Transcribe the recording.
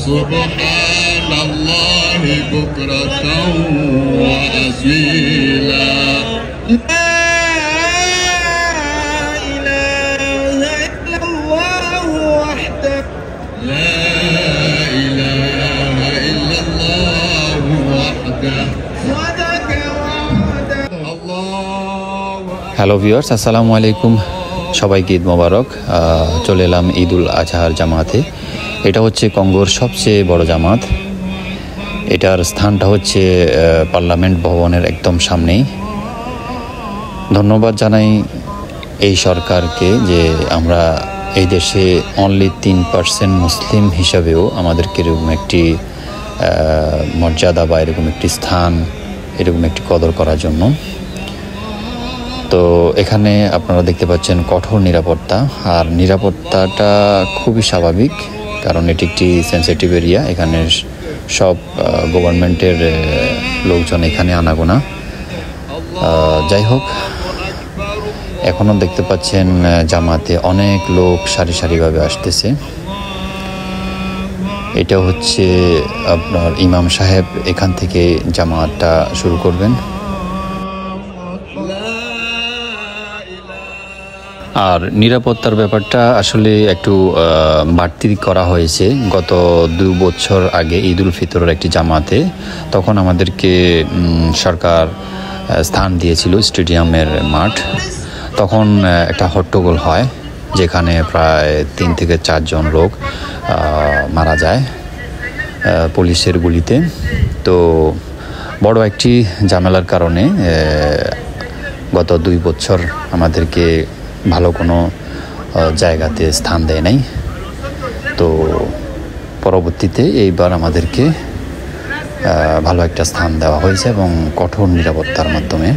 সুবহানাল্লাহি বুকরাতাও ওয়া আসীলা hello viewers, আসসালামু আলাইকুম। সবাইকে ঈদ মোবারক। চলে এলাম ঈদুল আজহার জামাতে। এটা হচ্ছে কঙ্গোর সবচেয়ে বড় জামাত। এটার স্থানটা হচ্ছে পার্লামেন্ট ভবনের একদম সামনেই। ধন্যবাদ জানাই এই সরকারকে যে আমরা এই দেশে অনলি 3% মুসলিম হিসাবেও আমাদেরকে এরকম একটি মর্যাদা বা এরকম একটি স্থান, এরকম একটি কদর করার জন্য। তো এখানে আপনারা দেখতে পাচ্ছেন কঠোর নিরাপত্তা, আর নিরাপত্তাটা খুবই স্বাভাবিক, কারণ এটি একটি সেন্সিটিভ এরিয়া। এখানে সব গভর্নমেন্টের লোকজন এখানে আনাগোনা। যাই হোক, এখনও দেখতে পাচ্ছেন জামাতে অনেক লোক সারি সারিভাবে আসতেছে। এটা হচ্ছে আপনার ইমাম সাহেব এখান থেকে জামাতটা শুরু করবেন। আর নিরাপত্তার ব্যাপারটা আসলে একটু বাড়তি করা হয়েছে। গত 2 বছর আগে ঈদ উল ফিতরের একটি জামাতে, তখন আমাদেরকে সরকার স্থান দিয়েছিল স্টেডিয়ামের মাঠ। তখন একটা হট্টগোল হয়, যেখানে প্রায় 3 থেকে 4 জন লোক মারা যায় পুলিশের গুলিতে। তো বড় একটি ঝামেলার কারণে গত 2 বছর আমাদেরকে ভালো কোনো জায়গাতে স্থান দেয় নাই। তো পরবর্তীতে এইবার আমাদেরকে ভালো একটা স্থান দেওয়া হয়েছে এবং কঠোর নিরাপত্তার মাধ্যমে।